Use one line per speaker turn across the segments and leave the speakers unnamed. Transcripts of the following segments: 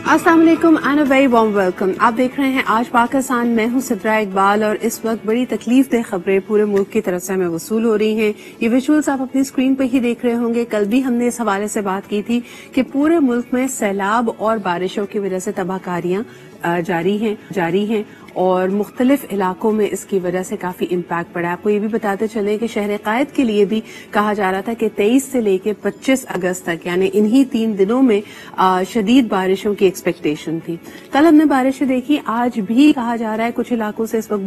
अस्सलाम वालेकुम and a very warm welcome. आप देख रहे हैं आज पाकिस्तान। मैं हूं सिद्रा इकबाल और इस वक्त बड़ी तकलीफ दह खबरें पूरे मुल्क की तरफ से हमें वसूल हो रही हैं। ये विजुअल्स आप अपनी स्क्रीन पर ही देख रहे होंगे। कल भी हमने इस हवाले से बात की थी कि पूरे मुल्क में सैलाब और बारिशों की वजह से तबाहकारियां जारी हैं और मुख्तलिफ इलाकों में इसकी वजह से काफी इम्पैक्ट पड़ा है। आपको ये भी बताते चले कि शहर कायद के लिए भी कहा जा रहा था कि 23 से लेकर 25 अगस्त तक यानी इन्हीं 3 दिनों में शदीद बारिशों की एक्सपेक्टेशन थी। कल हमने बारिशें देखी, आज भी कहा जा रहा है कुछ इलाकों से इस वक्त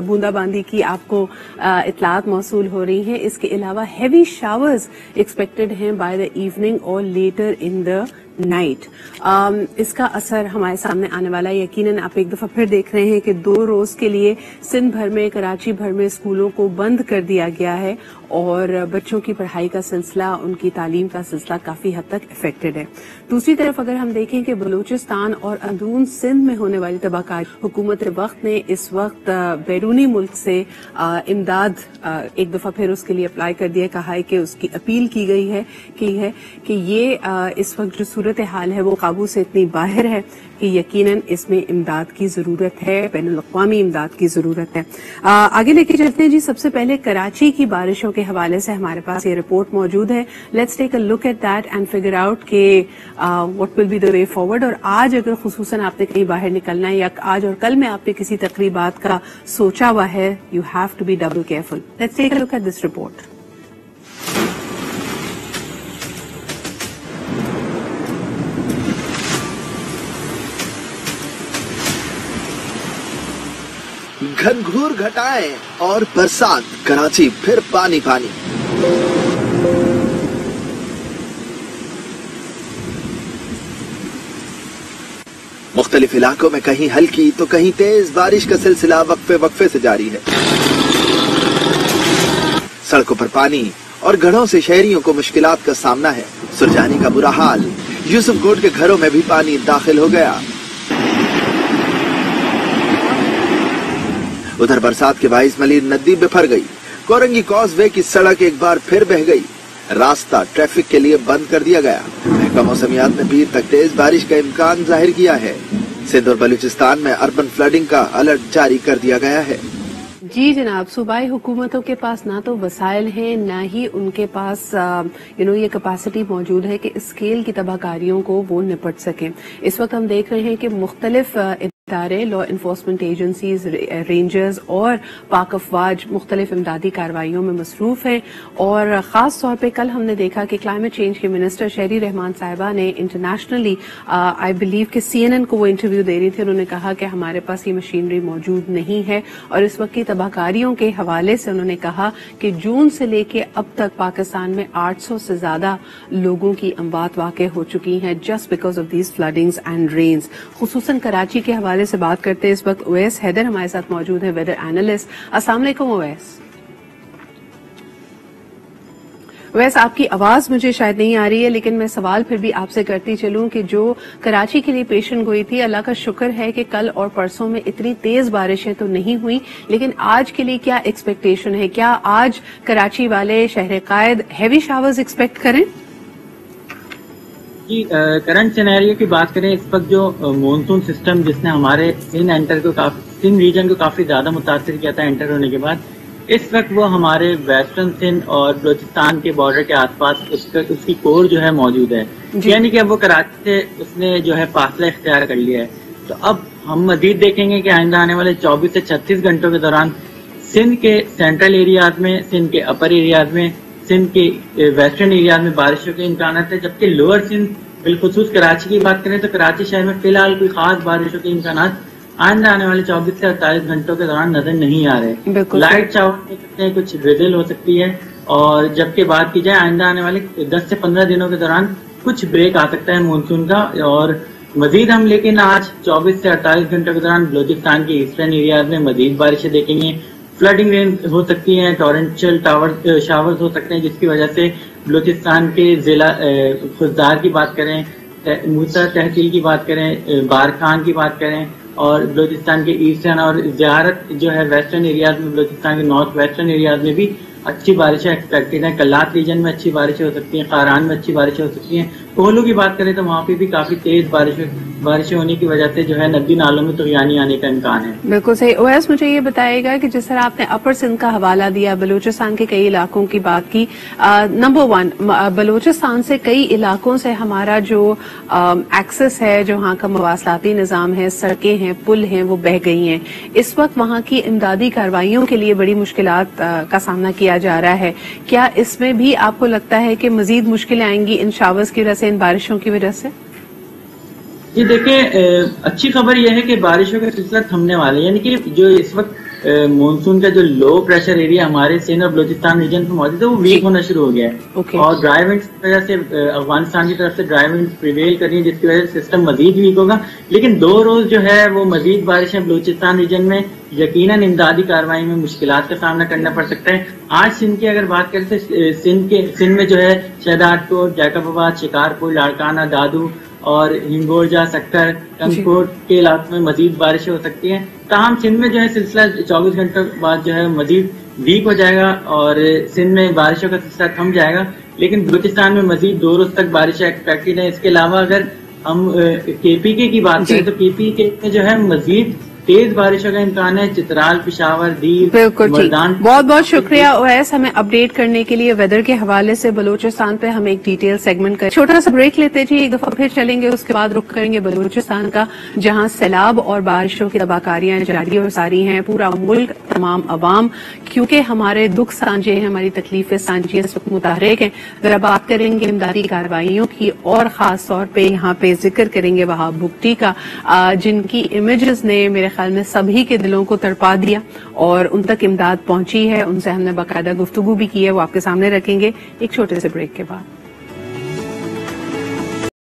बूंदाबांदी की आपको इतलात मौसूल हो रही हैं। इसके अलावा हैवी शावर्स एक्सपेक्टेड हैं बाय द इवनिंग और लेटर इन द नाइट। इसका असर हमारे सामने आने वाला है। यकीनन आप एक दफा फिर देख रहे हैं कि 2 रोज के लिए सिंध भर में, कराची भर में स्कूलों को बंद कर दिया गया है और बच्चों की पढ़ाई का सिलसिला, उनकी तालीम का सिलसिला काफी हद तक इफेक्टेड है। दूसरी तरफ अगर हम देखें कि बलूचिस्तान और अंदरून सिंध में होने वाली तबाहकारी, हुकूमत वक्त ने इस वक्त बैरूनी मुल्क से इमदाद एक दफा फिर उसके लिए अप्लाई कर दिया। कहा है कि उसकी अपील की गई है कि ये इस वक्त जो सूरत हाल है वो काबू से इतनी बाहर है कि यकीनन इसमें इमदाद की जरूरत है, बैनुल-अक़वामी इमदाद की जरूरत है। आगे लेके चलते हैं जी। सबसे पहले कराची की बारिशों के हवाले से हमारे पास ये रिपोर्ट मौजूद है। Let's take a look at that and figure out के what will be the way forward. और आज अगर खुसूसन आपने कहीं बाहर निकलना है या आज और कल में आपने किसी तकरीबात का सोचा हुआ है, you have to be double careful. Let's take a look at this report.
घनघोर घटाएं और बरसात, कराची फिर पानी पानी। मुख्तलिफ इलाकों में कहीं हल्की तो कहीं तेज बारिश का सिलसिला वक्फे से जारी है। सड़कों पर पानी और घरों से शहरियों को मुश्किलात का सामना है। सुरजानी का बुरा हाल, यूसुफ कोट के घरों में भी पानी दाखिल हो गया। उधर बरसात के बाइस मलिर नदी बिफर गई। कोरंगी कॉजवे की सड़क एक बार फिर बह गई। रास्ता ट्रैफिक के लिए बंद कर दिया गया। महकमा मौसमियात ने पीर तक तेज बारिश का इम्कान जाहिर किया है। सिंध और बलूचिस्तान में अर्बन फ्लडिंग का अलर्ट जारी कर दिया गया है।
जी जनाब, सूबाई हुकूमतों के पास ना तो वसाइल हैं, ना ही उनके पास ये कैपेसिटी मौजूद है कि स्केल की तबाहकारियों को वो निपट सकें। इस वक्त हम देख रहे हैं कि मुख्तलिफ इदारे, लॉ इन्फोर्समेंट एजेंसीज, रेंजर्स और पाक अफवाज मुख्तलिफ इमदादी कार्रवाइयों में मसरूफ हैं। और खास तौर पर कल हमने देखा कि क्लाइमेट चेंज के मिनिस्टर शहरी रहमान साहिबा ने इंटरनेशनली आई बिलीव कि CNN को वो इंटरव्यू दे रही थी। उन्होंने कहा कि हमारे पास ये मशीनरी मौजूद नहीं है और इस वक्त की तबाहकारियों के हवाले से उन्होंने कहा कि जून से लेके अब तक पाकिस्तान में 800 से ज्यादा लोगों की अमवात वाक़ हो चुकी हैं just because of these floodings and rains. खुसूसन कराची के हवाले से बात करते हैं। इस वक्त ओवैस हैदर हमारे साथ मौजूद है, वेदर एनालिस्ट। अस्सलाम वालेकुम ओवैस। वैसे आपकी आवाज मुझे शायद नहीं आ रही है, लेकिन मैं सवाल फिर भी आपसे करती चलूं कि जो कराची के लिए पेशन गोई थी, अल्लाह का शुक्र है कि कल और परसों में इतनी तेज बारिशें तो नहीं हुई, लेकिन आज के लिए क्या एक्सपेक्टेशन है? क्या आज कराची वाले शहर कायद हैवी शावर्स एक्सपेक्ट करें?
जी, करंट सिनेरियो की बात करें, इस वक्त जो मॉनसून सिस्टम जिसने हमारे सिंध रीजन को काफी ज्यादा मुतासिर किया था एंटर होने के बाद, इस वक्त वो हमारे वेस्टर्न सिंध और बलूचिस्तान के बॉर्डर के आसपास उसकी कोर जो है मौजूद है। यानी कि अब वो कराची से उसने जो है फासला इख्तियार कर लिया है। तो अब हम मजीद देखेंगे कि आइंदा आने वाले 24 से 36 घंटों के दौरान सिंध के सेंट्रल एरियाज में, सिंध के अपर एरियाज में, सिंध के वेस्टर्न एरियाज में बारिशों के इम्कान है। जबकि लोअर सिंध, बिलखुसूस कराची की बात करें तो कराची शहर में फिलहाल कोई खास बारिशों के इम्कान आइंदा आने वाले 24 से 48 घंटों के दौरान नजर नहीं आ रहे। लाइट शावर हो सकते हैं, कुछ ड्रिजल हो सकती है। और जबकि बात की जाए आइंदा आने वाले 10 से 15 दिनों के दौरान कुछ ब्रेक आ सकता है मानसून का। और मजीद हम लेकिन आज 24 से 48 घंटों के दौरान बलूचिस्तान के ईस्टर्न एरियाज में मजीद बारिशें देखेंगे। फ्लडिंग रेन हो सकती है, टॉरेंशियल शावर्स हो सकते हैं, जिसकी वजह से बलूचिस्तान के जिला खुजदार की बात करें, मूसा तहसील की बात करें, बारखान की बात करें और बलूचिस्तान के ईस्टर्न और ज़ियारत जो है वेस्टर्न एरियाज में, बलूचिस्तान के नॉर्थ वेस्टर्न एरियाज में भी अच्छी बारिशें एक्सपेक्टेड हैं। कल्लात रीजन में अच्छी बारिशें हो सकती हैं, कारान में अच्छी बारिशें हो सकती हैं। कोहलू की बात करें तो वहाँ पे भी काफी तेज बारिशें होने की वजह से जो है नदी नालों में तुग़यानी आने का इम्कान है।
बिल्कुल सही। ओवैस, मुझे ये बताएगा कि जिस तरह आपने अपर सिंध का हवाला दिया, बलूचिस्तान के कई इलाकों की बात की, नंबर वन, बलूचिस्तान से कई इलाकों से हमारा जो एक्सेस है, जो वहाँ का मवासलाती निजाम है, सड़कें हैं, पुल हैं, वो बह गई हैं। इस वक्त वहाँ की इमदादी कार्रवाइयों के लिए बड़ी मुश्किलात का सामना किया जा रहा है। क्या इसमें भी आपको लगता है कि मजीद मुश्किलें आएंगी इन शावर्स की वजह से, इन बारिशों की वजह से?
जी देखिए, अच्छी खबर यह है कि बारिशों का सिलसिला थमने वाला है, यानी कि जो इस वक्त मानसून का जो लो प्रेशर एरिया हमारे सिंध और बलूचिस्तान रीजन में मौजूद है वो वीक होना शुरू हो गया है। और ड्राई विंड्स की वजह से अफगानिस्तान की तरफ से ड्राई विंड्स प्रिवेल कर रही है, जिसकी वजह से सिस्टम मजीद वीक होगा। लेकिन 2 रोज जो है वो मजीद बारिशें बलूचिस्तान रीजन में यकीनन इमदादी कार्रवाई में मुश्किलात का सामना करना पड़ सकता है। आज सिंध की अगर बात करें तो सिंध में जो है शहदादकोट, जैकबाबाद, शिकारपुर, लाड़काना, दादू और हिंगोरजा, सक्कर, कंगकोट के इलाकों में मजीद बारिशें हो सकती हैं। ताहम सिंध में जो है सिलसिला 24 घंटों बाद जो है मजीद वीक हो जाएगा और सिंध में बारिशों का सिलसिला थम जाएगा। लेकिन बलूचिस्तान में मजीद 2 रोज तक बारिशें एक्सपेक्टेड है। इसके अलावा अगर हम केपीके की बात करें तो केपीके में जो है मजीद तेज बारिशों का इम्कान है। चित्राल, पिशावर, दीव,
बिल्कुल ठीक। बहुत बहुत शुक्रिया ओवैस, हमें अपडेट करने के लिए वेदर के हवाले से बलूचिस्तान पे हम एक डिटेल सेगमेंट करें। छोटा सा ब्रेक लेते जी, एक दफा फिर चलेंगे, उसके बाद रुख करेंगे बलूचिस्तान का, जहां सैलाब और बारिशों की तबाहकारियां जारी और सारी हैं। पूरा मुल्क, तमाम अवाम, क्योंकि हमारे दुख सांझे हैं, हमारी तकलीफें सांझी इस वक्त मुताहरिक हैं। जरा बात करेंगे इमदादी कार्रवाइयों की और खास तौर पे यहाँ पे जिक्र करेंगे वहाब भुगटी का, जिनकी इमेजेस ने मेरे ख्याल में सभी के दिलों को तड़पा दिया और उन तक इमदाद पहुंची है। उनसे हमने बाकायदा गुफ्तगू भी की है, वो आपके सामने रखेंगे एक छोटे से ब्रेक के बाद।